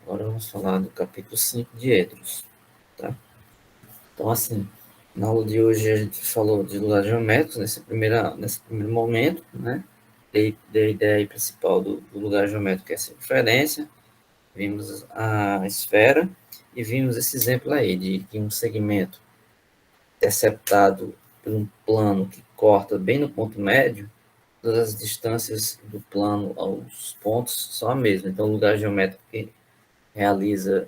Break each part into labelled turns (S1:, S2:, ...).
S1: Agora vamos falar do capítulo 5 de Edros, tá? Então, assim, na aula de hoje a gente falou de lugares geométricos nesse primeiro momento, né? Da ideia principal do lugar geométrico, que é a circunferência, vimos a esfera e vimos esse exemplo aí de que um segmento interceptado por um plano que corta bem no ponto médio, todas as distâncias do plano aos pontos são a mesma. Então, o lugar geométrico que realiza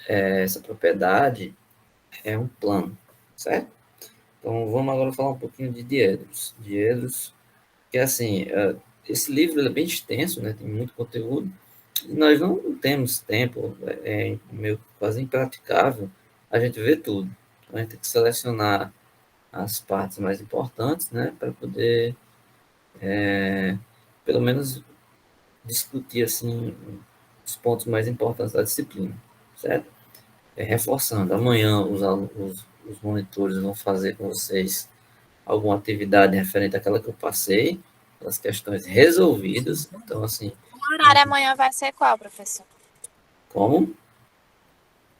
S1: essa propriedade é um plano, certo? Então, vamos agora falar um pouquinho de diedros. Diedros, que assim, esse livro é bem extenso, né? Tem muito conteúdo, e nós não temos tempo, é meio quase impraticável a gente ver tudo. Então, a gente tem que selecionar as partes mais importantes, né? Para poder, pelo menos, discutir, assim, os pontos mais importantes da disciplina, certo? Reforçando, amanhã os monitores vão fazer com vocês alguma atividade referente àquela que eu passei, as questões resolvidas. Então, assim,
S2: O horário amanhã vai ser qual, professor?
S1: como?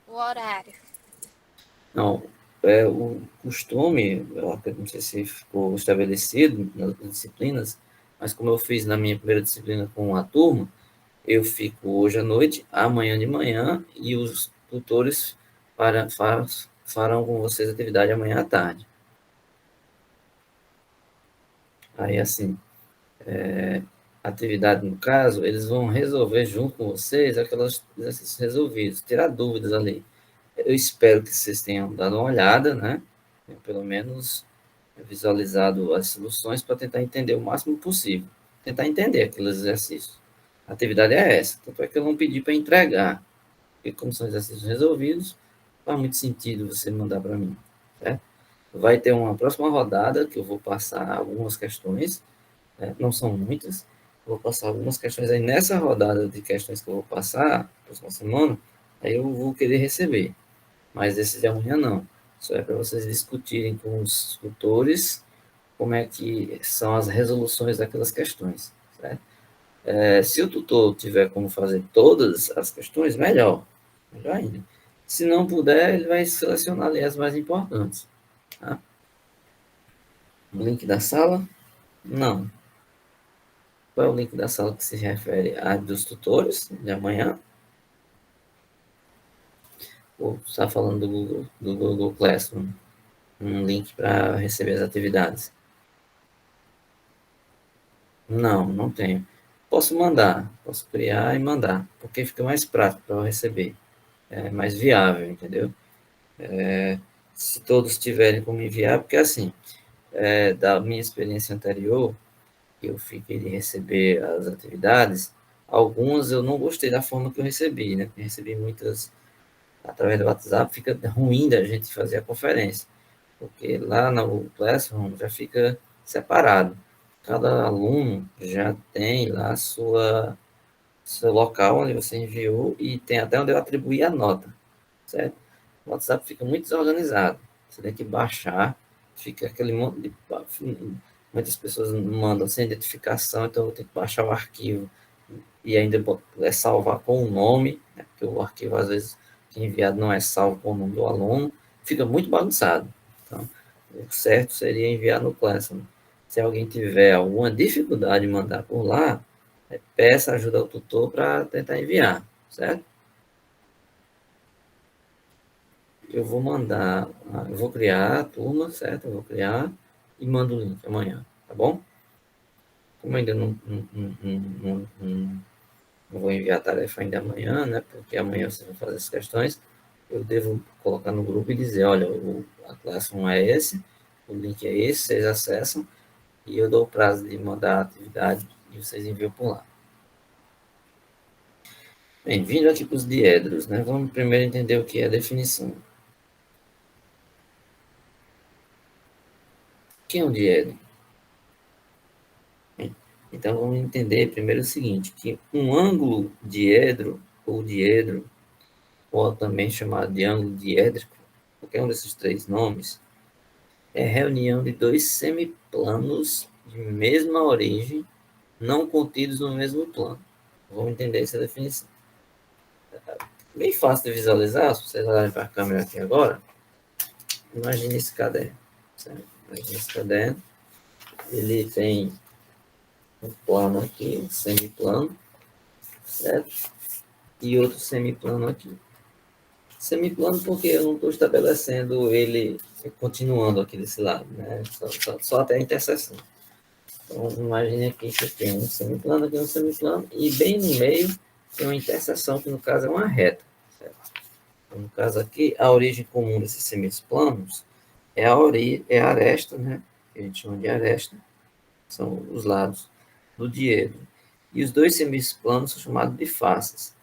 S2: O horário.
S1: Não, o costume, eu não sei se ficou estabelecido nas disciplinas, mas como eu fiz na minha primeira disciplina com a turma, eu fico hoje à noite, amanhã de manhã, e os tutores farão com vocês atividade amanhã à tarde. Aí, assim, atividade no caso, eles vão resolver junto com vocês aqueles exercícios resolvidos, tirar dúvidas ali. Eu espero que vocês tenham dado uma olhada, né? Pelo menos visualizado as soluções para tentar entender o máximo possível. Tentar entender aqueles exercícios. A atividade é essa. Tanto é que eu não pedi para entregar. Porque como são exercícios resolvidos, faz muito sentido você mandar para mim. Certo? Vai ter uma próxima rodada que eu vou passar algumas questões, né? Não são muitas. Vou passar algumas questões aí nessa rodada de questões que eu vou passar, próxima semana, aí eu vou querer receber. Mas esse de amanhã não. Isso é para vocês discutirem com os tutores como é que são as resoluções daquelas questões, certo? Se o tutor tiver como fazer todas as questões, melhor, melhor ainda. Se não puder, ele vai selecionar ali as mais importantes. Tá? O link da sala? Não. Qual é o link da sala que se refere a dos tutores de amanhã? Ou está falando do Google Classroom? Um link para receber as atividades? Não, não tenho. Posso mandar, posso criar e mandar, porque fica mais prático para eu receber. É mais viável, entendeu? Se todos tiverem como enviar, porque assim, da minha experiência anterior, eu fiquei de receber as atividades, algumas eu não gostei da forma que eu recebi, né? Eu recebi muitas através do WhatsApp, fica ruim da gente fazer a conferência, porque lá no Classroom já fica separado. Cada aluno já tem lá seu local onde você enviou e tem até onde eu atribuí a nota, certo? O WhatsApp fica muito desorganizado. Você tem que baixar, fica aquele monte de. Muitas pessoas mandam sem identificação, então eu tenho que baixar o arquivo e ainda salvar com o nome, né? Porque o arquivo, às vezes, que é enviado não é salvo com o nome do aluno, fica muito bagunçado. Então, o certo seria enviar no Classroom. Se alguém tiver alguma dificuldade de mandar por lá, peça ajuda ao tutor para tentar enviar, certo? Eu vou criar a turma, certo? Eu vou criar e mando o link amanhã, tá bom? Como ainda não vou enviar a tarefa ainda amanhã, né? Porque amanhã vocês vão fazer as questões, eu devo colocar no grupo e dizer, olha, a classe 1 é esse, o link é esse, vocês acessam, e eu dou o prazo de mandar a atividade e vocês enviam por lá. Bem, vindo aqui para os diedros, né? Vamos primeiro entender o que é a definição. Quem é um diedro? Então, vamos entender primeiro o seguinte, que um ângulo diedro, ou também chamado de ângulo diédrico, qualquer um desses três nomes, é a reunião de dois semiplanos de mesma origem, não contidos no mesmo plano. Vamos entender essa definição. bem fácil de visualizar, se vocês olharem para a câmera aqui agora, imagine esse caderno, certo? Imagine esse caderno, ele tem um plano aqui, um semiplano, certo? E outro semiplano aqui. Semiplano porque eu não estou estabelecendo ele continuando aqui desse lado, né? Só até a interseção. Então, imagine aqui que tem um semiplano, aqui um semiplano, e bem no meio tem uma interseção, que no caso é uma reta, certo? Então, no caso aqui, a origem comum desses semiplanos é a aresta, né? Que a gente chama de aresta, são os lados do diedro. E os dois semiplanos são chamados de faces.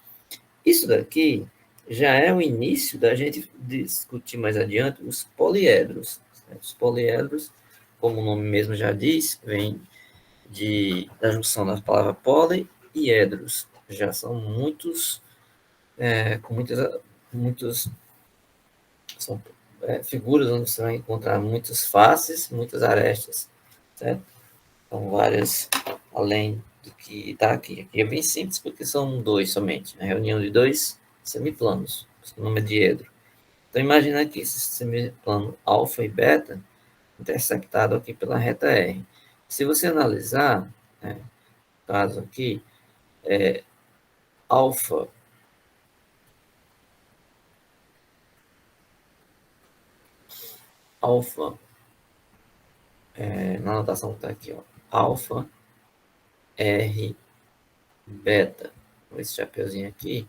S1: Isso daqui já é o início da gente discutir mais adiante os poliedros. Certo? Os poliedros, como o nome mesmo já diz, vem da junção da palavra poli e edros. Já são muitos, com muitos são figuras onde você vai encontrar muitas faces, muitas arestas, certo? São várias, além do que está aqui. Aqui é bem simples, porque são dois somente. A reunião de dois semiplanos. O nome é diedro. Então, imagina aqui esse semiplano alfa e beta intersectado aqui pela reta R. Se você analisar, né, no caso aqui, alfa alfa, na anotação que está aqui, ó, alfa, R, beta, esse chapeuzinho aqui,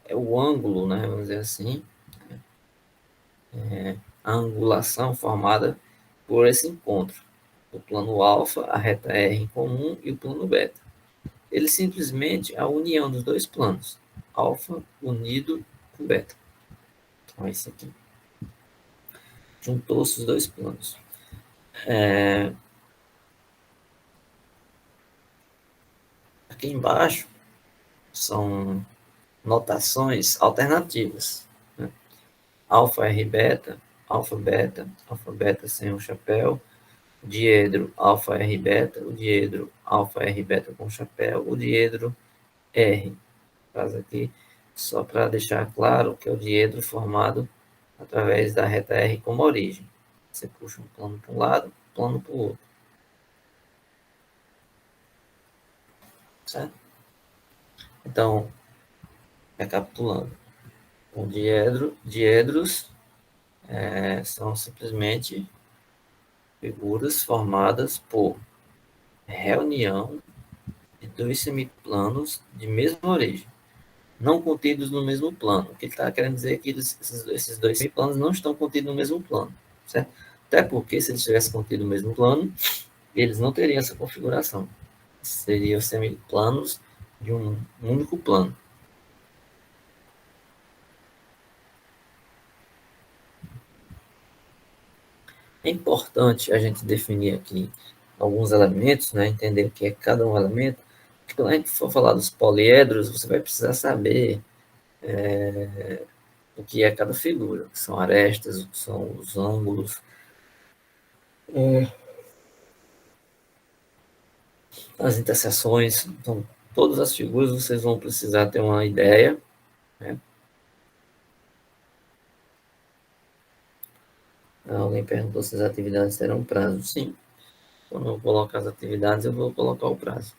S1: é o ângulo, né, vamos dizer assim, a angulação formada por esse encontro. O plano alfa, a reta R em comum e o plano beta. Ele simplesmente é a união dos dois planos, alfa unido com beta. Então, é isso aqui. Juntou-se os dois planos. Aqui embaixo são notações alternativas. Né? Alfa R beta, alfa beta sem o chapéu, diedro alfa R beta, o diedro alfa R beta com chapéu, o diedro R. Faz aqui só para deixar claro que é o diedro formado através da reta R como origem. Você puxa um plano para um lado, um plano para o outro. Certo? Então, recapitulando, o diedros são simplesmente figuras formadas por reunião de dois semiplanos de mesma origem, não contidos no mesmo plano. O que ele está querendo dizer é que esses dois semiplanos não estão contidos no mesmo plano, certo? Até porque, se eles estivessem contidos no mesmo plano, eles não teriam essa configuração. Seriam semiplanos de um único plano. É importante a gente definir aqui alguns elementos, né? Entender o que é cada um elemento. Porque quando a gente for falar dos poliedros, você vai precisar saber o que é cada figura, o que são arestas, o que são os ângulos, as interseções. Então, todas as figuras vocês vão precisar ter uma ideia, né? Alguém perguntou se as atividades terão prazo. Sim. Quando eu colocar as atividades, eu vou colocar o prazo.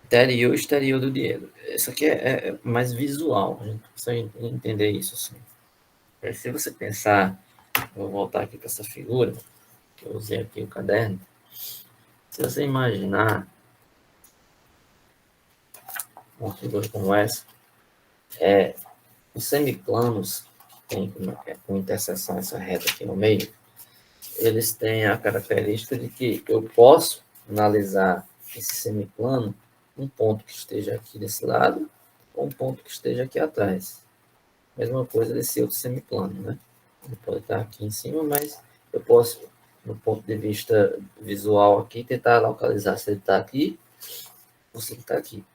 S1: Interior e exterior do Diego. Isso aqui é mais visual, a gente precisa entender isso. Assim. Se você pensar, vou voltar aqui para essa figura, que eu usei aqui o caderno. Se você imaginar uma figura como essa, os semiplanos tem com interseção essa reta aqui no meio, eles têm a característica de que eu posso analisar esse semiplano, um ponto que esteja aqui desse lado, ou um ponto que esteja aqui atrás. Mesma coisa desse outro semiplano, né? Ele pode estar aqui em cima, mas eu posso, no ponto de vista visual aqui, tentar localizar se ele está aqui ou se ele está aqui.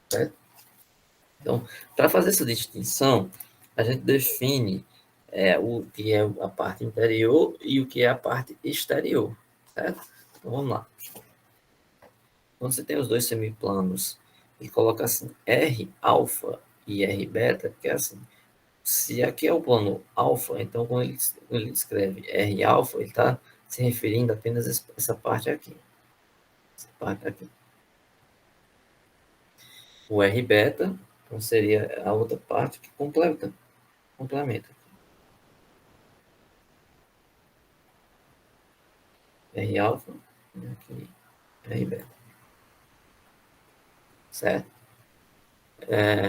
S1: Certo? Então, para fazer essa distinção, a gente define é o que é a parte interior e o que é a parte exterior, certo? Então, vamos lá. Quando você tem os dois semiplanos e coloca assim R alfa e R beta, que é assim, se aqui é o plano alfa, então quando ele escreve R alfa, ele está se referindo apenas a essa parte aqui. Essa parte aqui. O R beta, então seria a outra parte que complementa. R alfa e aqui R beta. Certo?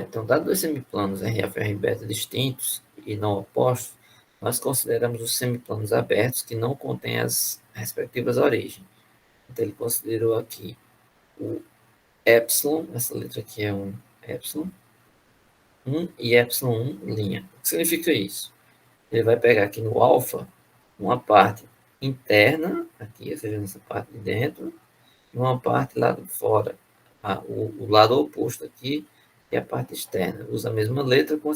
S1: Então, dados dois semiplanos R alfa e R beta distintos e não opostos, nós consideramos os semiplanos abertos que não contêm as respectivas origens. Então, ele considerou aqui o epsilon, essa letra aqui é um epsilon, 1 e epsilon 1 linha. O que significa isso? Ele vai pegar aqui no alfa uma parte interna, aqui, ou seja, nessa parte de dentro, e uma parte lá de fora, o lado oposto aqui, é a parte externa. Usa a mesma letra com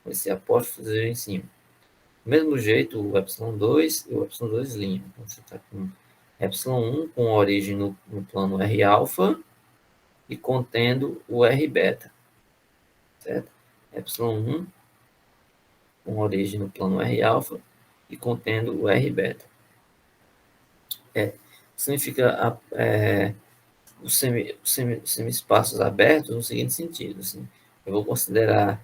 S1: esse apóstrofo em cima. Do mesmo jeito, o epsilon 2 e o epsilon 2 linha. Então, você está com epsilon 1 com origem no plano R alfa e contendo o R beta, certo? Epsilon 1 com origem no plano R alfa e contendo o R beta. Significa os semi-espaços abertos no seguinte sentido. Assim, eu vou considerar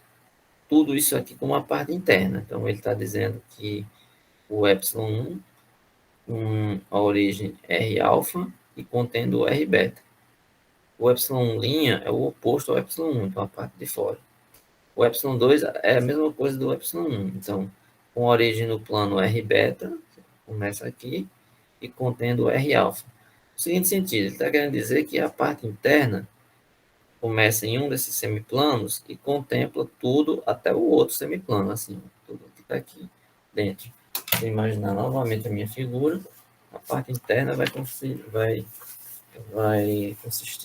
S1: tudo isso aqui como uma parte interna. Então, ele está dizendo que o epsilon 1 com a origem R alfa e contendo o R beta. O epsilon linha é o oposto ao epsilon 1, então a parte de fora. O epsilon 2 é a mesma coisa do epsilon 1. Então, com origem no plano R beta, começa aqui, e contendo o R alfa. No seguinte sentido, ele está querendo dizer que a parte interna começa em um desses semiplanos e contempla tudo até o outro semiplano, assim, tudo que está aqui dentro. Se imaginar novamente a minha figura, a parte interna vai consistir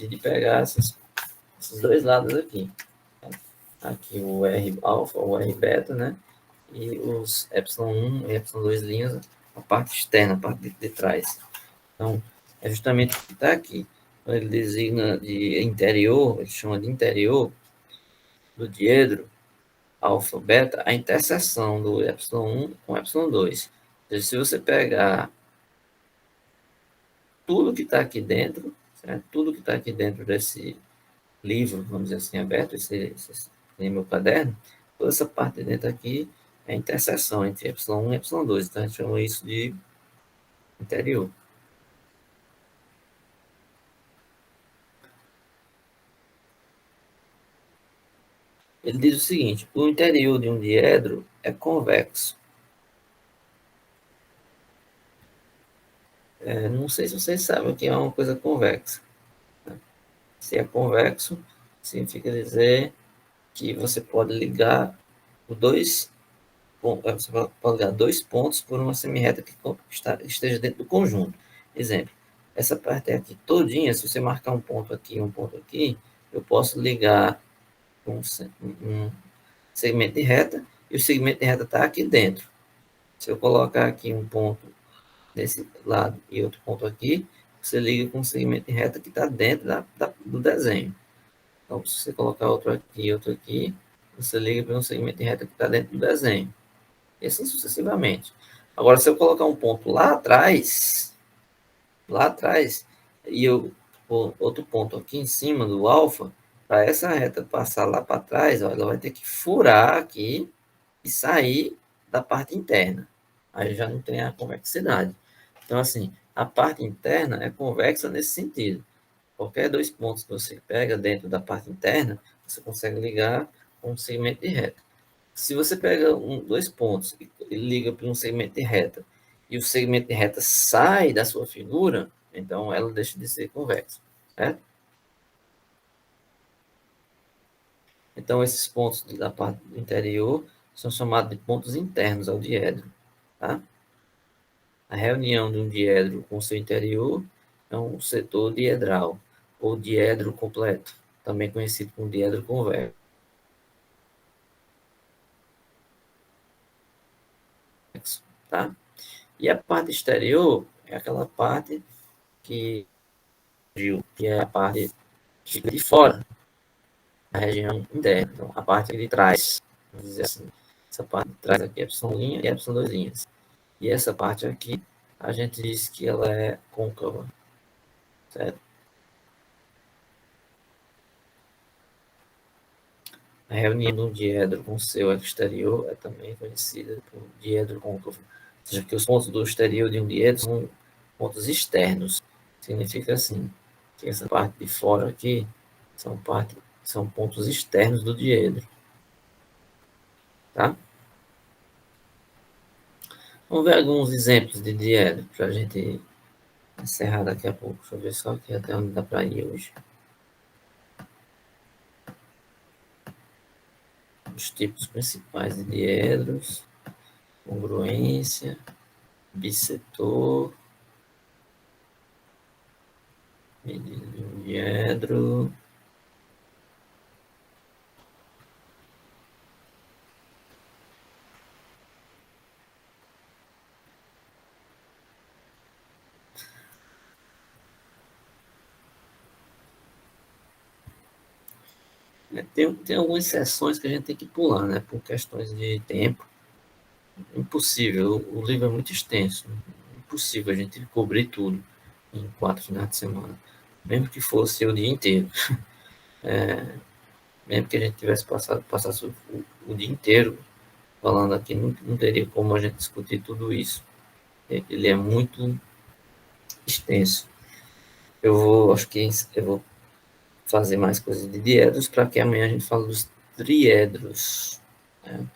S1: de pegar esses dois lados aqui. Aqui o R alfa, o R beta, né? E os epsilon 1 e epsilon 2 linhas, a parte externa, a parte de trás. Então, é justamente o que está aqui. Quando ele designa de interior, ele chama de interior do diedro, alfa, beta, a interseção do epsilon 1 com o epsilon 2. Ou seja, se você pegar tudo que está aqui dentro, certo? Tudo que está aqui dentro desse livro, vamos dizer assim, aberto, esse é meu caderno, toda essa parte de dentro aqui é a interseção entre epsilon 1 e epsilon 2. Então, a gente chama isso de interior. Ele diz o seguinte: o interior de um diedro é convexo. Não sei se vocês sabem o que é uma coisa convexa. Se é convexo, significa dizer que você pode ligar dois você pode ligar dois pontos por uma semirreta que esteja dentro do conjunto. Exemplo, essa parte aqui todinha, se você marcar um ponto aqui e um ponto aqui, eu posso ligar um segmento de reta e o segmento de reta está aqui dentro. Se eu colocar aqui um ponto desse lado e outro ponto aqui, você liga com um segmento de reta que está dentro do desenho. Então, se você colocar outro aqui e outro aqui, você liga para um segmento de reta que está dentro do desenho. E assim sucessivamente. Agora, se eu colocar um ponto lá atrás, e eu outro ponto aqui em cima do alfa, para essa reta passar lá para trás, ó, ela vai ter que furar aqui e sair da parte interna. Aí já não tem a convexidade. Então, assim, a parte interna é convexa nesse sentido. Qualquer dois pontos que você pega dentro da parte interna, você consegue ligar com um segmento de reta. Se você pega dois pontos e liga para um segmento de reta, e o segmento de reta sai da sua figura, então ela deixa de ser convexa. Certo? Então, esses pontos da parte interior são chamados de pontos internos ao diedro. Tá? A reunião de um diedro com seu interior é um setor diedral, ou diedro completo, também conhecido como diedro convexo. tá? E a parte exterior é aquela parte que é a parte que fica de fora da região interna, então, a parte de trás, vamos dizer assim. Essa parte de trás aqui é y' e y2'. E essa parte aqui, a gente diz que ela é côncava, certo? A reunião de um diedro com seu exterior é também conhecida por diedro côncavo. Ou seja, que os pontos do exterior de um diedro são pontos externos. Significa assim, que essa parte de fora aqui são pontos externos do diedro, tá? Vamos ver alguns exemplos de diedro para a gente encerrar daqui a pouco. Deixa eu ver só aqui até onde dá para ir hoje. Os tipos principais de diedros: congruência, bissetor, medida de um diedro. Tem algumas sessões que a gente tem que pular, né? Por questões de tempo. Impossível, o livro é muito extenso. Impossível a gente cobrir tudo em 4 finais de semana. Mesmo que fosse o dia inteiro. Mesmo que a gente tivesse passasse o dia inteiro falando aqui, não teria como a gente discutir tudo isso. Ele é muito extenso. Acho que eu vou fazer mais coisas de diedros para que amanhã a gente fale dos triedros, né?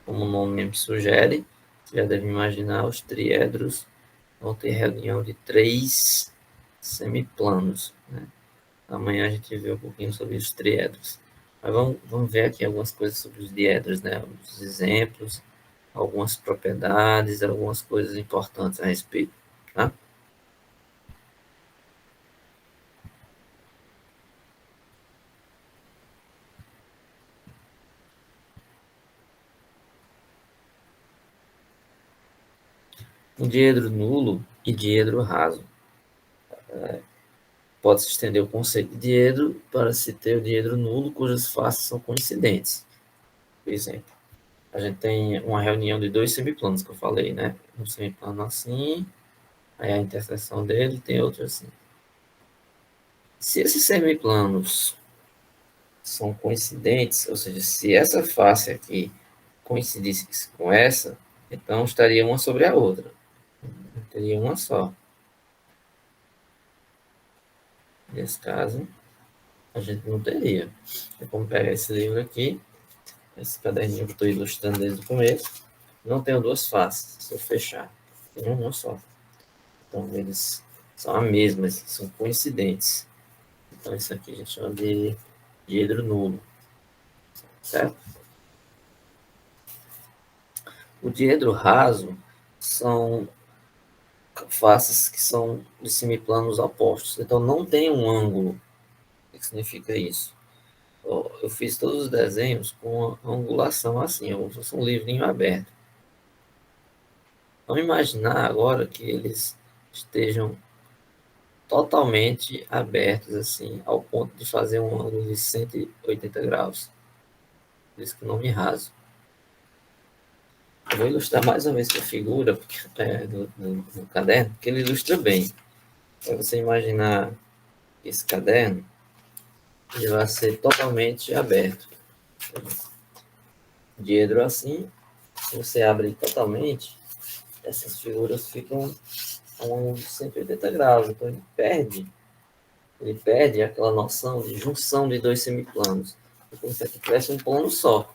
S1: Como o nome mesmo sugere, você já deve imaginar, os triedros vão ter reunião de 3 semiplanos, né? Amanhã a gente vê um pouquinho sobre os triedros. Mas vamos ver aqui algumas coisas sobre os diedros, né? Os exemplos, algumas propriedades, algumas coisas importantes a respeito, tá? Um diedro nulo e diedro raso. Pode-se estender o conceito de diedro para se ter o diedro nulo cujas faces são coincidentes. Por exemplo, a gente tem uma reunião de 2 semiplanos que eu falei, né? Um semiplano assim, aí a interseção dele tem outro assim. Se esses semiplanos são coincidentes, ou seja, se essa face aqui coincidisse com essa, então estaria uma sobre a outra. Não teria uma só. Nesse caso, a gente não teria. Vamos pegar esse livro aqui, esse caderninho que eu estou ilustrando desde o começo. Não tenho duas faces, se eu fechar. Tem uma só. Então, eles são a mesma, são coincidentes. Então, isso aqui a gente chama de diedro nulo, certo? O diedro raso são faces que são de semiplanos opostos. Então, não tem um ângulo. O que significa isso? Eu fiz todos os desenhos com uma angulação assim, como se fosse um livrinho aberto. Vamos imaginar agora que eles estejam totalmente abertos, assim, ao ponto de fazer um ângulo de 180 graus. Por isso que o nome raso. Eu vou ilustrar mais uma vez com a figura no caderno, porque ele ilustra bem. Para você imaginar esse caderno, ele vai ser totalmente aberto. Diedro assim, se você abre totalmente, essas figuras ficam a um ângulo de 180 graus. Então ele perde aquela noção de junção de dois semiplanos. Como se aqui tivesse um plano só.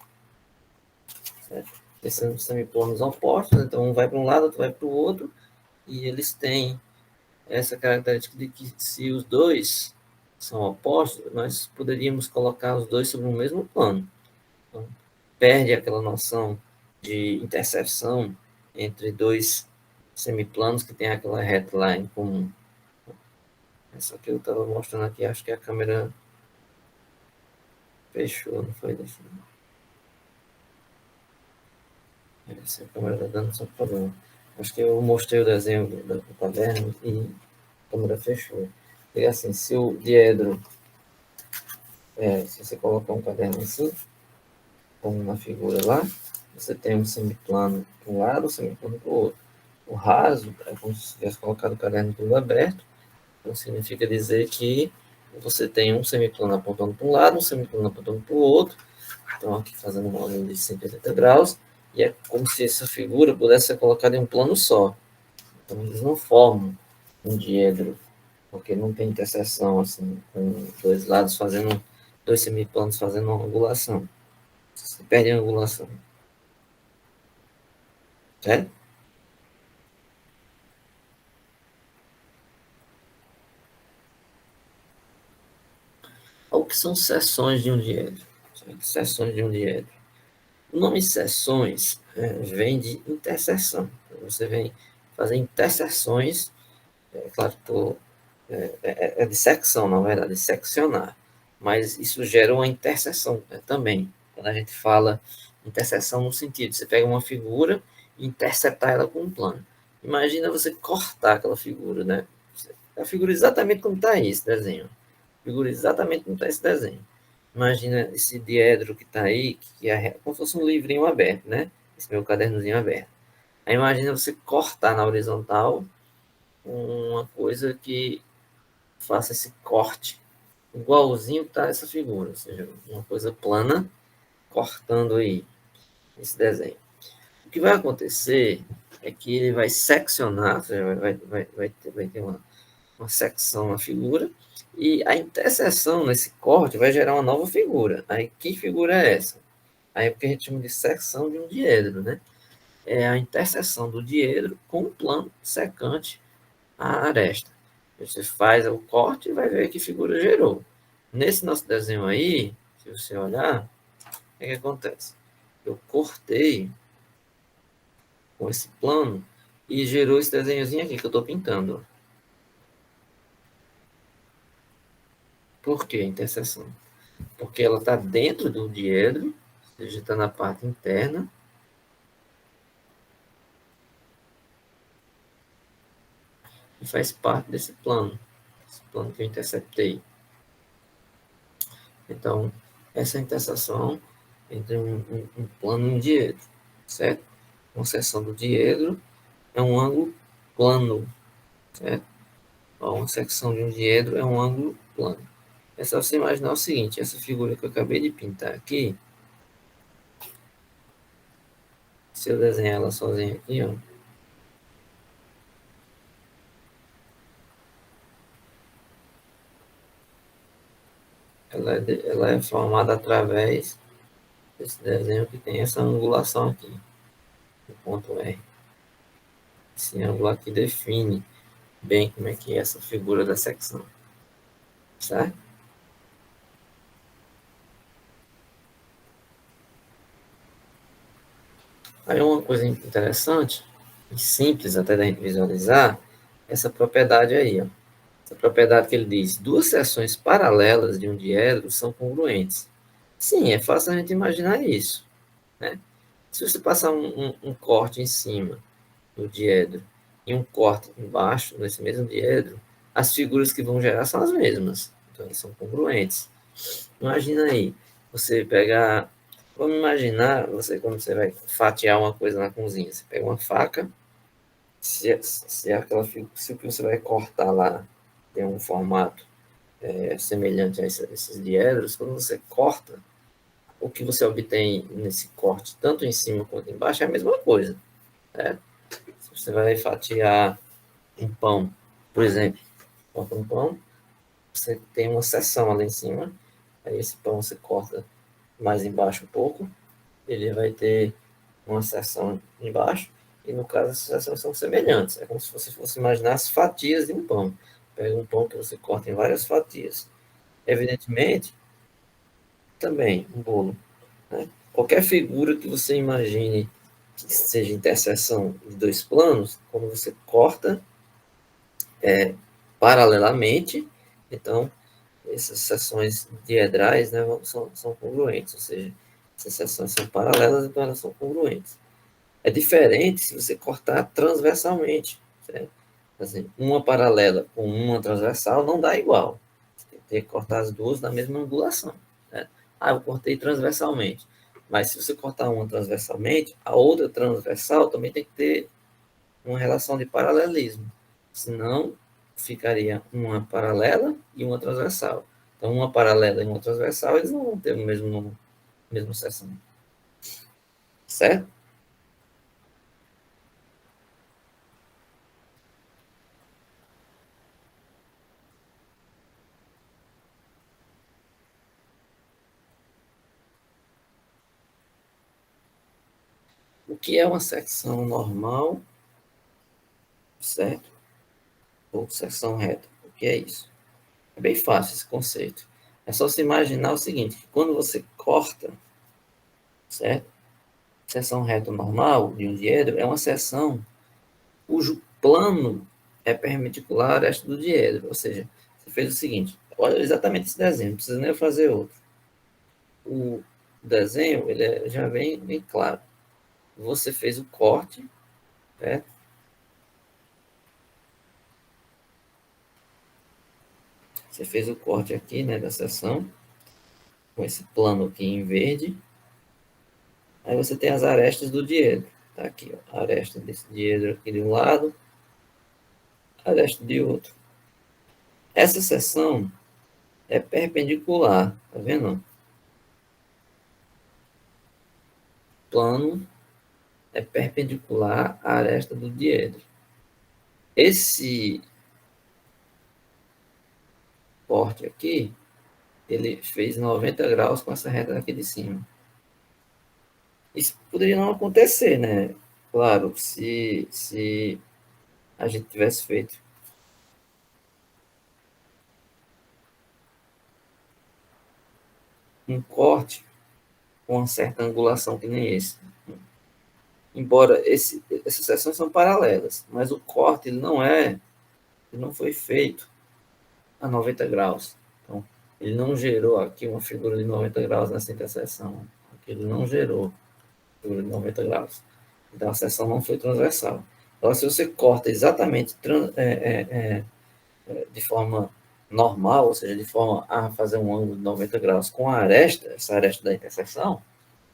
S1: Certo? Esses são semiplanos opostos, então um vai para um lado, outro vai para o outro, e eles têm essa característica de que se os dois são opostos, nós poderíamos colocar os dois sobre o mesmo plano. Então, perde aquela noção de interseção entre dois semiplanos que tem aquela reta lá em comum. Essa que eu estava mostrando aqui, acho que a câmera fechou, não foi? Essa câmera está dando só problema. Acho que eu mostrei o desenho do caderno e a câmera fechou. E assim, se o diedro, se você colocar um caderno assim, como na figura lá, você tem um semiplano para um lado, um semiplano para o outro. O raso é como se tivesse colocado o caderno todo aberto, então significa dizer que você tem um semiplano apontando para um lado, um semiplano apontando para o outro, então aqui fazendo um ângulo de 180 graus, e é como se essa figura pudesse ser colocada em um plano só. Então eles não formam um diedro, porque não tem interseção assim, com dois lados fazendo, dois semiplanos fazendo uma angulação. Você perde a angulação. Certo? O que são seções de um diedro? Seções de um diedro. O nome seções vem de interseção. Você vem fazer interseções, claro que é de secção, na verdade, de seccionar. Mas isso gera uma interseção também. Quando a gente fala interseção no sentido, você pega uma figura e interceptar ela com um plano. Imagina você cortar aquela figura, né? A figura exatamente como está aí, esse desenho. Figura exatamente como está esse desenho. Imagina esse diedro que está aí, que é como se fosse um livrinho aberto, né? Esse meu cadernozinho aberto. Aí imagina você cortar na horizontal uma coisa que faça esse corte igualzinho que está essa figura, ou seja, uma coisa plana cortando aí esse desenho. O que vai acontecer é que ele vai seccionar, ou seja, vai ter uma secção na figura, e a interseção nesse corte vai gerar uma nova figura. Aí, que figura é essa? Aí é o que a gente chama de secção de um diedro, né? É a interseção do diedro com o plano secante à aresta. Você faz o corte e vai ver que figura gerou. Nesse nosso desenho aí, se você olhar, o que acontece? Eu cortei com esse plano e gerou esse desenhozinho aqui que eu estou pintando. Por que interseção? Porque ela está dentro do diedro, ou seja, está na parte interna, e faz parte desse plano, esse plano que eu interceptei. Então, essa interseção entre um plano e um diedro, certo? Uma seção do diedro é um ângulo plano, certo? Uma secção de um diedro é um ângulo plano. É só você imaginar o seguinte, essa figura que eu acabei de pintar aqui, se eu desenhar ela sozinha aqui, ó, ela é formada através desse desenho que tem essa angulação aqui, o ponto R. Esse ângulo aqui define bem como é que é essa figura da secção, certo? Aí uma coisa interessante, e simples até da gente visualizar, essa propriedade aí, ó. Essa propriedade que ele diz, duas seções paralelas de um diedro são congruentes. Sim, é fácil a gente imaginar isso, né? Se você passar um corte em cima do diedro e um corte embaixo, nesse mesmo diedro, as figuras que vão gerar são as mesmas. Então, elas são congruentes. Imagina aí, você pegar... Vamos imaginar, você quando você vai fatiar uma coisa na cozinha, você pega uma faca, se o que você vai cortar lá tem um formato semelhante a esses diedros, quando você corta, o que você obtém nesse corte, tanto em cima quanto embaixo, é a mesma coisa. Né? Se você vai fatiar um pão, por exemplo, corta um pão, você tem uma seção ali em cima, aí esse pão você corta mais embaixo um pouco, ele vai ter uma seção embaixo, e no caso as seções são semelhantes. É como se você fosse imaginar as fatias de um pão. Pega um pão que você corta em várias fatias. Evidentemente, também um bolo. Né? Qualquer figura que você imagine que seja interseção de dois planos, quando você corta paralelamente, então essas seções diedrais, né, são congruentes, ou seja, essas seções são paralelas, então elas são congruentes. É diferente se você cortar transversalmente, certo? Assim, uma paralela com uma transversal não dá igual. Você tem que cortar as duas na mesma angulação, né? Ah, eu cortei transversalmente. Mas se você cortar uma transversalmente, a outra transversal também tem que ter uma relação de paralelismo. Senão, ficaria uma paralela e uma transversal. Então, uma paralela e uma transversal, eles não vão ter o mesmo seção. Certo? O que é uma secção normal, certo? Ou secção reta? O que é isso? É bem fácil esse conceito. É só se imaginar o seguinte, que quando você corta, certo? Seção reta normal de um diedro é uma seção cujo plano é perpendicular à aresta do diedro. Ou seja, você fez o seguinte, olha exatamente esse desenho, não precisa nem fazer outro. O desenho ele já vem bem claro. Você fez o corte, certo? Você fez o corte aqui, né, da seção, com esse plano aqui em verde. Aí você tem as arestas do diedro. Tá aqui, ó, a aresta desse diedro aqui de um lado, a aresta de outro. Essa seção é perpendicular, tá vendo? O plano é perpendicular à aresta do diedro. Esse corte aqui, ele fez 90 graus com essa reta aqui de cima. Isso poderia não acontecer, né? Claro, se a gente tivesse feito um corte com uma certa angulação que nem esse. Embora essas seções são paralelas, mas o corte ele não foi feito a 90 graus. Então, ele não gerou aqui uma figura de 90 graus nessa interseção. Aqui ele não gerou figura de 90 graus. Então, a seção não foi transversal. Agora, se você corta exatamente de forma normal, ou seja, de forma a fazer um ângulo de 90 graus com a aresta, essa aresta da interseção,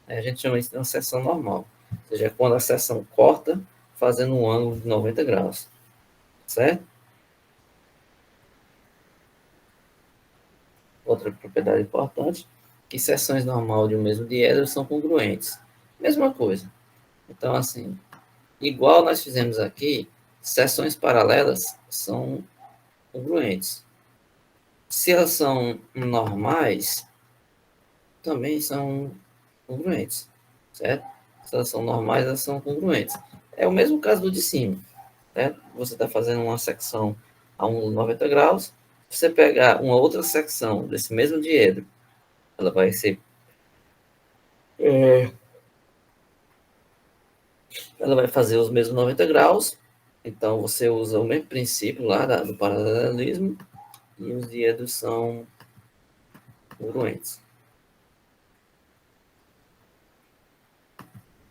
S1: a gente chama isso de uma seção normal. Ou seja, é quando a seção corta fazendo um ângulo de 90 graus. Certo? Outra propriedade importante, que seções normais de um mesmo diedro são congruentes. Mesma coisa. Então, assim, igual nós fizemos aqui, seções paralelas são congruentes. Se elas são normais, também são congruentes, certo? Se elas são normais, elas são congruentes. É o mesmo caso do de cima, certo? Você está fazendo uma secção a 90 graus, você pegar uma outra secção desse mesmo diedro, ela vai ser ela vai fazer os mesmos 90 graus, então você usa o mesmo princípio lá do paralelismo e os diedros são congruentes.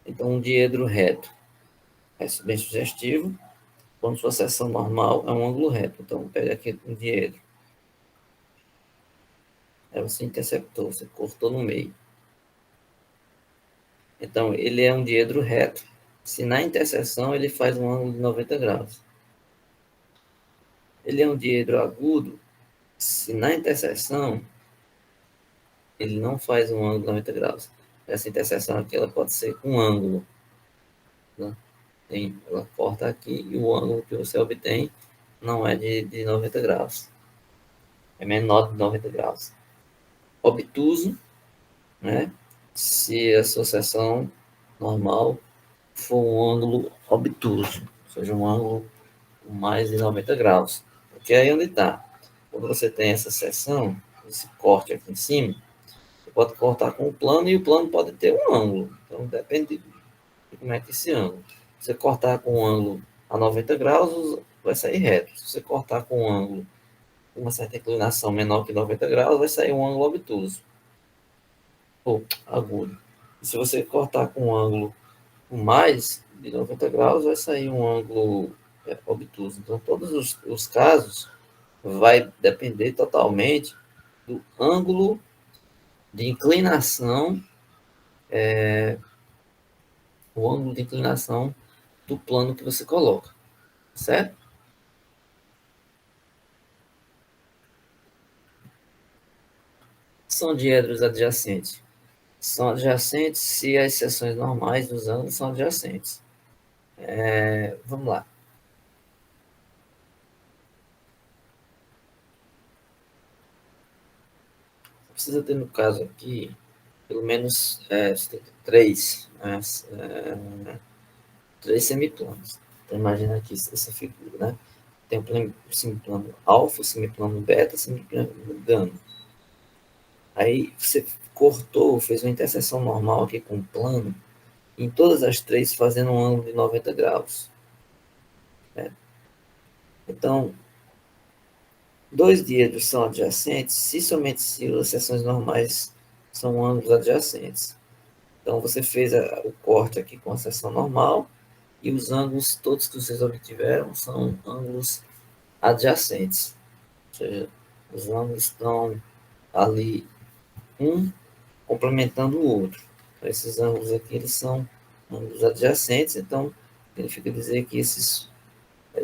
S1: Então, um diedro reto é bem sugestivo, quando sua seção normal é um ângulo reto. Então, pega aqui um diedro. Aí você interceptou, você cortou no meio. Então, ele é um diedro reto, se na interseção ele faz um ângulo de 90 graus. Ele é um diedro agudo, se na interseção ele não faz um ângulo de 90 graus. Essa interseção aqui ela pode ser um ângulo. Né? Ela corta aqui e o ângulo que você obtém não é de 90 graus. É menor de 90 graus. Obtuso, né? Se a sua seção normal for um ângulo obtuso, ou seja, um ângulo com mais de 90 graus. Porque aí onde está? Quando você tem essa seção, esse corte aqui em cima, você pode cortar com o plano e o plano pode ter um ângulo. Então depende de como é que esse ângulo. Se você cortar com um ângulo a 90 graus, vai sair reto. Se você cortar com um ângulo com uma certa inclinação menor que 90 graus, vai sair um ângulo obtuso ou agudo. E se você cortar com um ângulo mais de 90 graus vai sair um ângulo obtuso. Então, todos os casos vai depender totalmente do ângulo de inclinação, o ângulo de inclinação do plano que você coloca, certo? São diedros adjacentes. São adjacentes se as seções normais dos ângulos são adjacentes. Vamos lá. Precisa ter, no caso aqui, pelo menos três semiplanos. Então, imagina aqui essa figura, né? Tem o semiplano alfa, o semiplano beta, o semiplano gama. Aí você cortou, fez uma interseção normal aqui com o plano, em todas as três fazendo um ângulo de 90 graus. Né? Então, dois diedros são adjacentes somente se as seções normais são ângulos adjacentes. Então, você fez o corte aqui com a seção normal e os ângulos todos que vocês obtiveram são ângulos adjacentes. Ou seja, os ângulos estão ali, um complementando o outro. Então, esses ângulos aqui, eles são ângulos adjacentes, então significa dizer que esses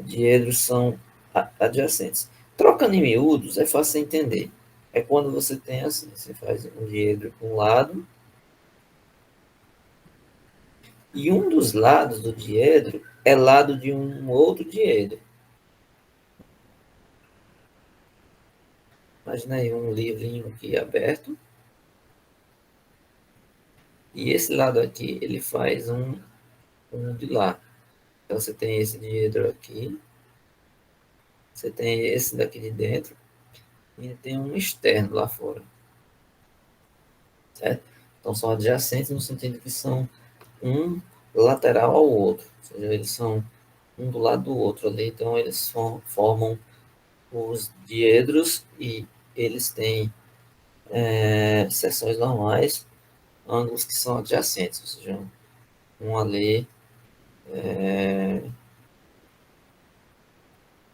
S1: diedros são adjacentes. Trocando em miúdos, é fácil entender. É quando você tem assim, você faz um diedro para um lado, e um dos lados do diedro é lado de um outro diedro. Imagina aí um livrinho aqui aberto, e esse lado aqui, ele faz um de lá. Então, você tem esse diedro aqui, você tem esse daqui de dentro, e tem um externo lá fora. Certo? Então, são adjacentes no sentido que são um lateral ao outro. Ou seja, eles são um do lado do outro ali. Então, eles formam os diedros e eles têm seções normais, ângulos que são adjacentes. Ou seja, um ali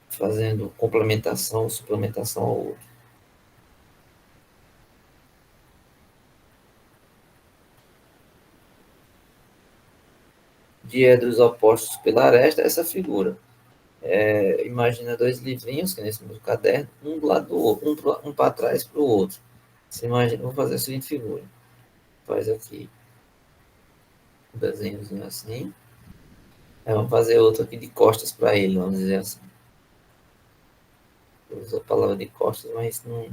S1: fazendo complementação, suplementação ao outro. Diedros opostos pela aresta, essa figura. Imagina dois livrinhos, que é nesse mesmo caderno, um do lado do outro, um para trás para o outro. Você imagina, vou fazer a seguinte figura. Faz aqui um desenhozinho assim. Aí vamos fazer outro aqui de costas para ele, vamos dizer assim. Eu uso a palavra de costas, mas não,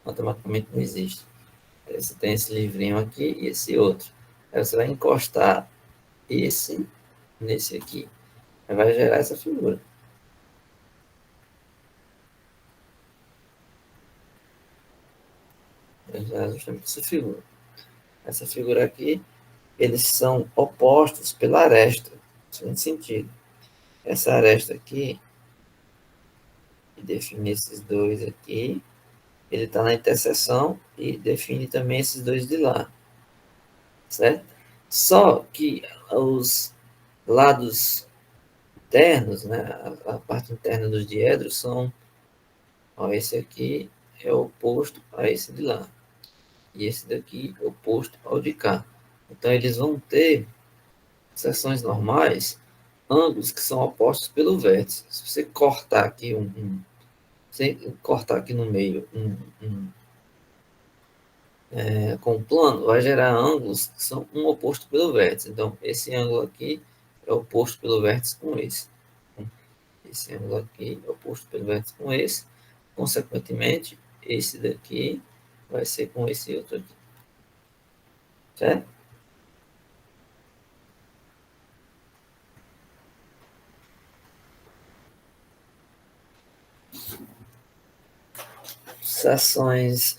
S1: matematicamente não existe. Aí você tem esse livrinho aqui e esse outro. Aí você vai encostar esse nesse aqui. Aí vai gerar essa figura. Vai gerar justamente essa figura. Essa figura aqui, eles são opostos pela aresta. Seguinte sentido. Essa aresta aqui, que define esses dois aqui, ele está na interseção e define também esses dois de lá. Certo? Só que os lados internos, né, a parte interna dos diedros são, ó, esse aqui é oposto a esse de lá. E esse daqui é oposto ao de cá. Então, eles vão ter seções normais, ângulos que são opostos pelo vértice. Se você cortar aqui se cortar aqui no meio com o plano, vai gerar ângulos que são um oposto pelo vértice. Então, esse ângulo aqui é oposto pelo vértice com esse. Esse ângulo aqui é oposto pelo vértice com esse. Consequentemente, esse daqui vai ser com esse outro aqui. Certo? Seções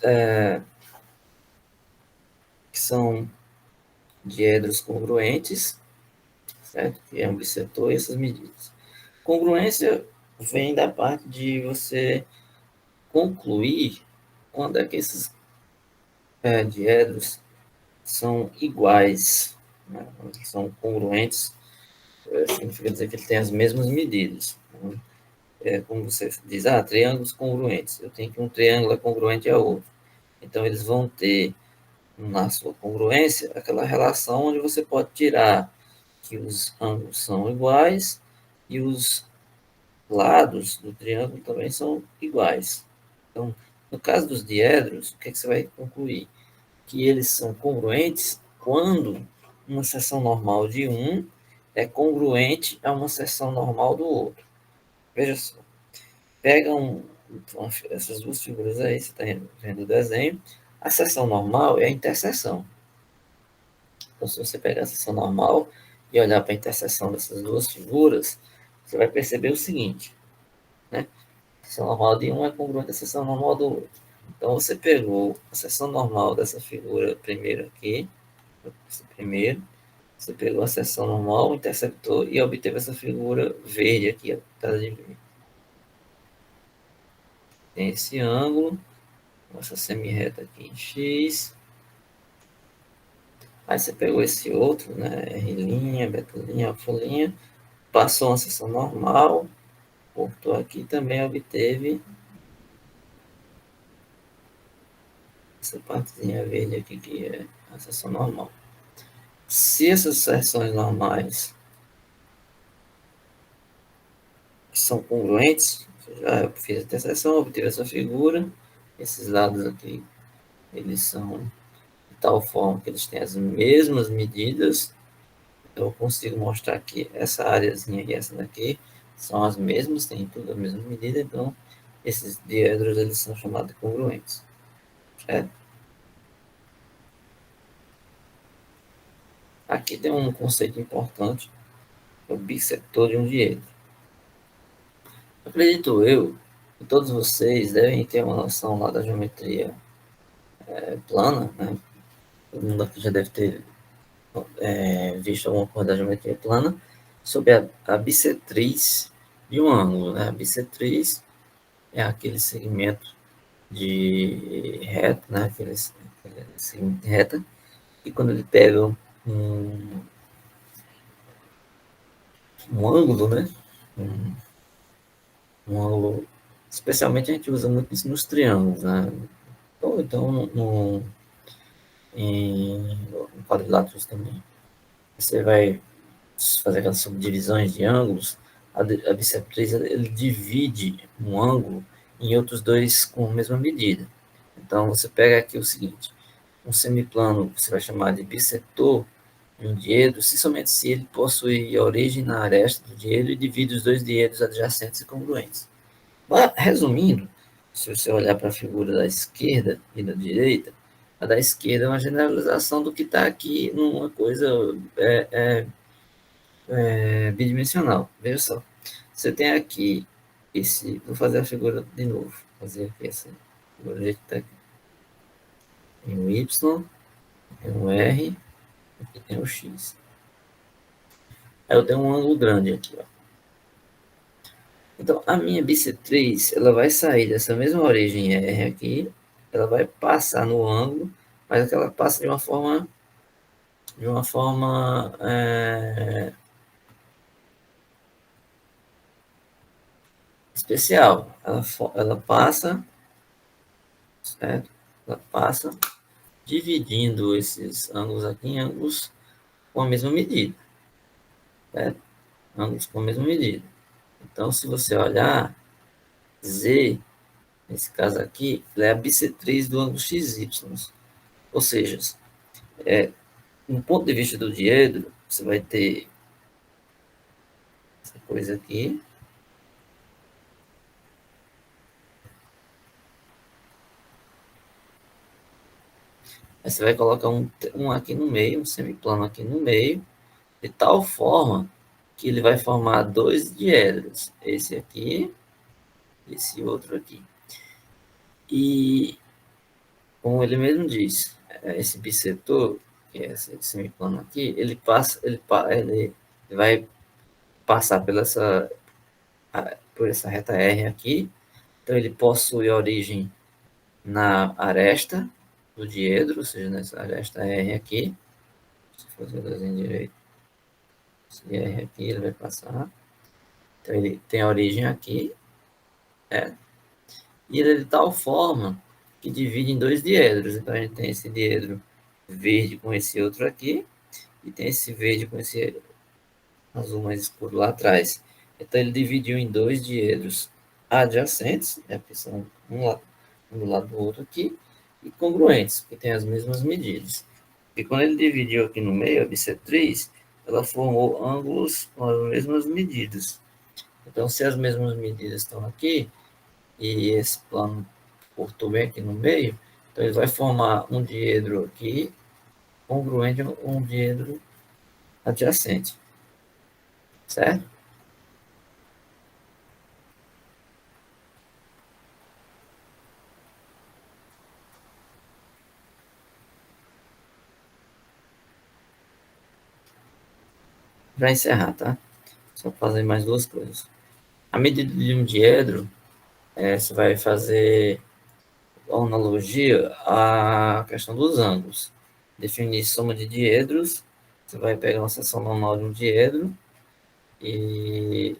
S1: que são diedros congruentes, certo? Que é um bissetor e essas medidas. Congruência vem da parte de você concluir quando é que esses diedros são iguais. né? Eles são congruentes, significa dizer que ele tem as mesmas medidas. Né? Como você diz, triângulos congruentes. Eu tenho que um triângulo é congruente a outro. Então, eles vão ter na sua congruência aquela relação onde você pode tirar que os ângulos são iguais e os lados do triângulo também são iguais. Então, no caso dos diedros, o que, é que você vai concluir? Que eles são congruentes quando uma seção normal de um é congruente a uma seção normal do outro. Veja só, pega essas duas figuras aí, você está vendo o desenho, a seção normal é a interseção. Então, se você pegar a seção normal e olhar para a interseção dessas duas figuras, você vai perceber o seguinte, né? A seção normal de um é congruente à seção normal do outro. Então, você pegou a seção normal dessa figura primeiro aqui, esse primeiro, você pegou a seção normal, interceptou e obteve essa figura verde aqui, pintada de verde. Tem esse ângulo, essa semi-reta aqui em X. Aí você pegou esse outro, né? R', beta', alfa', passou uma seção normal, cortou aqui e também obteve essa partezinha verde aqui, que é a seção normal. Se essas seções normais são congruentes, já fiz a interseção, obtive essa figura, esses lados aqui, eles são de tal forma que eles têm as mesmas medidas, então eu consigo mostrar que essa áreazinha e essa daqui são as mesmas, têm tudo a mesma medida, então esses diedros eles são chamados de congruentes, certo? Aqui tem um conceito importante, é o bissetor de um diedro. Acredito eu que todos vocês devem ter uma noção lá da geometria plana, né? Todo mundo aqui já deve ter visto alguma coisa da geometria plana, sobre a bissetriz de um ângulo, né? A bissetriz é aquele segmento de reta, né? Aquele segmento de reta, e quando ele pega um ângulo, né? Um ângulo, especialmente a gente usa muito isso nos triângulos, né? Ou então em quadriláteros também. Você vai fazer aquelas subdivisões de ângulos, a bissetriz ele divide um ângulo em outros dois com a mesma medida. Então, você pega aqui o seguinte, um semiplano você vai chamar de bissetor de um diedro, se somente se ele possui a origem na aresta do diedro e divide os dois diedros adjacentes e congruentes. Mas, resumindo, se você olhar para a figura da esquerda e da direita, a da esquerda é uma generalização do que está aqui numa coisa bidimensional. Veja só. Você tem aqui esse. Vou fazer a figura de novo. Vou fazer aqui essa figura do jeito que está aqui. Tem o Y, tem o R, aqui tem o X. Aí eu tenho um ângulo grande aqui, ó. Então, a minha bissetriz, ela vai sair dessa mesma origem R aqui, ela vai passar no ângulo, mas ela passa de uma forma especial. Ela passa, certo? Ela passa dividindo esses ângulos aqui em ângulos com a mesma medida, certo? Ângulos com a mesma medida. Então, se você olhar, Z, nesse caso aqui, ela é a bissetriz do ângulo XY. Ou seja, no ponto de vista do diedro, você vai ter essa coisa aqui, aí você vai colocar um aqui no meio, um semiplano aqui no meio, de tal forma que ele vai formar dois diedros, esse aqui, esse outro aqui. E, como ele mesmo diz, esse bissetor, que é esse semiplano aqui, ele vai passar por essa reta R aqui, então ele possui origem na aresta do diedro, ou seja, nessa aresta R aqui, Se fazer o desenho direito, esse R aqui, ele vai passar. Então, ele tem a origem aqui, e ele é de tal forma que divide em dois diedros. Então, a gente tem esse diedro verde com esse outro aqui, e tem esse verde com esse azul mais escuro lá atrás. Então, ele dividiu em dois diedros adjacentes, né, que são um do lado do outro aqui, e congruentes, que têm as mesmas medidas. E quando ele dividiu aqui no meio a bissetriz, ela formou ângulos com as mesmas medidas. Então, se as mesmas medidas estão aqui, e esse plano cortou bem aqui no meio, então ele vai formar um diedro aqui, congruente a um diedro adjacente, certo? Para encerrar, tá? Só fazer mais duas coisas. A medida de um diedro, você vai fazer uma analogia à questão dos ângulos. Definir soma de diedros, você vai pegar uma seção normal de um diedro e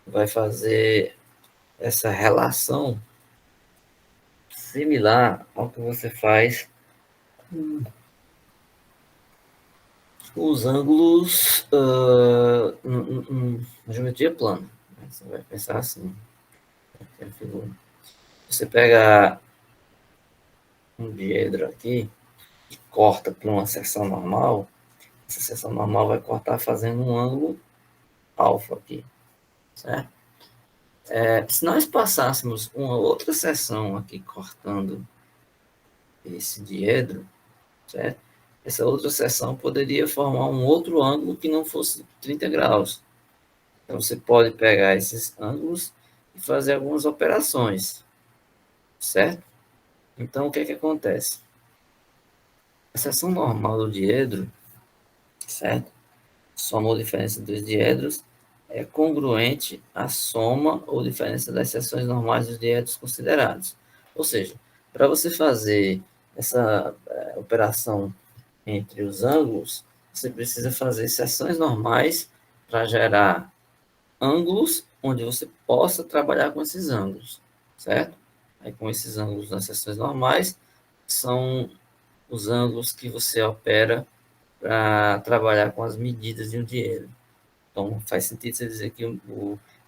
S1: vai fazer essa relação similar ao que você faz com os ângulos na geometria plana. Você vai pensar assim. Você pega um diedro aqui e corta para uma seção normal, essa seção normal vai cortar fazendo um ângulo alfa aqui, certo? Se nós passássemos uma outra seção aqui cortando esse diedro, certo? Essa outra seção poderia formar um outro ângulo que não fosse 30 graus. Então, você pode pegar esses ângulos e fazer algumas operações, certo? Então, o que é que acontece? A seção normal do diedro, certo? Soma ou diferença dos diedros é congruente à soma ou diferença das seções normais dos diedros considerados. Ou seja, para você fazer essa operação entre os ângulos, você precisa fazer seções normais para gerar ângulos onde você possa trabalhar com esses ângulos, certo? Aí, com esses ângulos nas seções normais, são os ângulos que você opera para trabalhar com as medidas de um diedro. Então, faz sentido você dizer que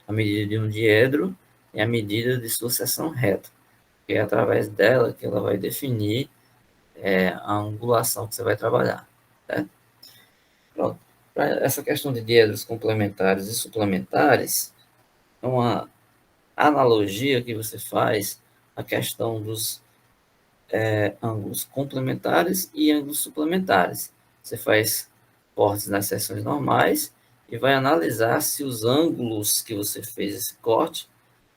S1: a medida de um diedro é a medida de sua seção reta, que é através dela que ela vai definir a angulação que você vai trabalhar, certo? Pronto. Para essa questão de diedros complementares e suplementares, é uma analogia que você faz à questão dos ângulos complementares e ângulos suplementares. Você faz cortes nas seções normais e vai analisar se os ângulos que você fez esse corte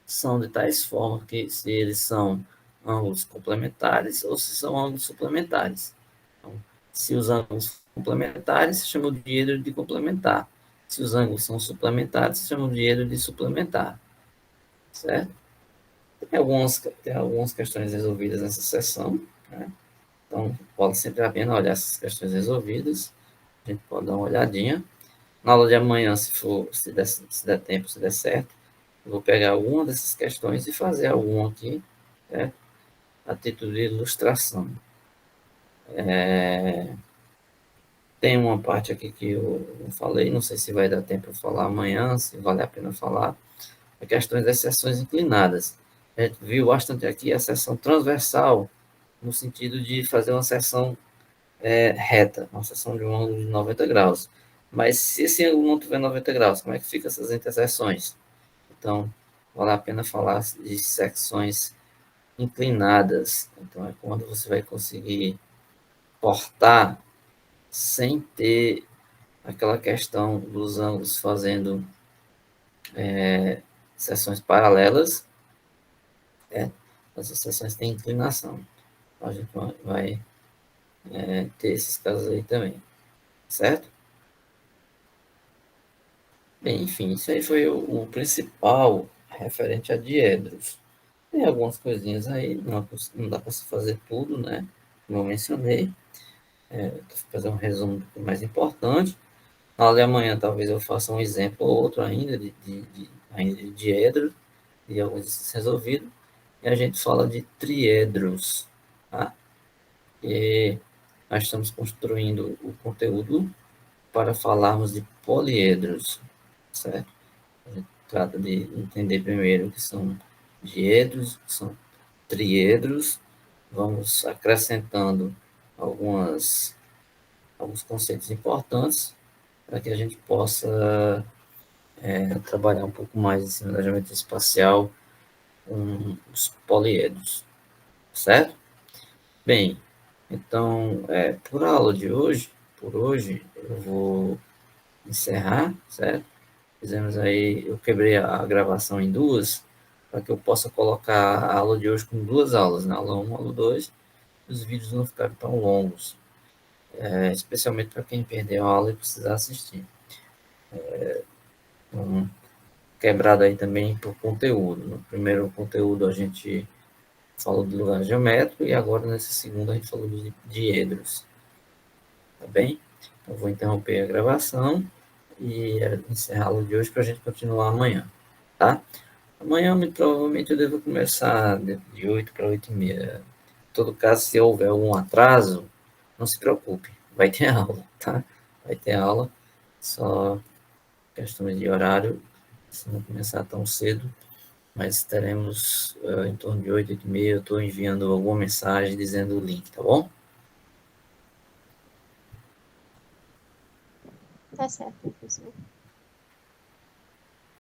S1: são de tais formas que se eles são ângulos complementares ou se são ângulos suplementares. Então, se os ângulos complementares, se chama o diedro de complementar. Se os ângulos são suplementares, se chama o diedro de suplementar. Certo? Tem algumas questões resolvidas nessa sessão, né? Então, vale sempre a pena olhar essas questões resolvidas. A gente pode dar uma olhadinha. Na aula de amanhã, se der tempo, se der certo, eu vou pegar alguma dessas questões e fazer alguma aqui, né, a título de ilustração. Tem uma parte aqui que eu não falei, não sei se vai dar tempo para falar amanhã, se vale a pena falar, a questão das seções inclinadas. A gente viu bastante aqui a seção transversal, no sentido de fazer uma seção reta, uma seção de um ângulo de 90 graus. Mas se esse ângulo não tiver 90 graus, como é que fica essas interseções? Então, vale a pena falar de secções inclinadas. Então, é quando você vai conseguir cortar sem ter aquela questão dos ângulos fazendo seções paralelas. Essas seções têm inclinação. Então, a gente vai ter esses casos aí também, certo? Bem, enfim, isso aí foi o principal referente a diedros. Tem algumas coisinhas aí, não dá para se fazer tudo, né? Como eu mencionei. fazer um resumo do mais importante. Na aula de amanhã, talvez eu faça um exemplo ou outro ainda ainda de diedro, de alguns exercícios resolvidos, e a gente fala de triedros, tá? E nós estamos construindo o conteúdo para falarmos de poliedros, certo? A gente trata de entender primeiro o que são diedros, o que são triedros, vamos acrescentando alguns conceitos importantes para que a gente possa trabalhar um pouco mais em cima da geometria espacial com os poliedros, certo? Bem, então, por aula de hoje, por hoje, eu vou encerrar, certo? Fizemos aí, eu quebrei a gravação em duas, para que eu possa colocar a aula de hoje com duas aulas, na aula 1, aula 2, os vídeos não ficarem tão longos, especialmente para quem perdeu a aula e precisar assistir. Então, quebrado aí também por conteúdo. No primeiro conteúdo a gente falou de lugar geométrico e agora nesse segundo a gente falou de diedros, tá bem? Então vou interromper a gravação e encerrar a aula de hoje para a gente continuar amanhã, tá? Amanhã, muito provavelmente, eu devo começar de 8 para 8 e meia. Em todo caso, se houver algum atraso, não se preocupe, vai ter aula, tá? Vai ter aula, só questões de horário, se não começar tão cedo, mas teremos em torno de 8, 8 e meia, eu estou enviando alguma mensagem dizendo o link, tá bom?
S2: Tá certo, professor.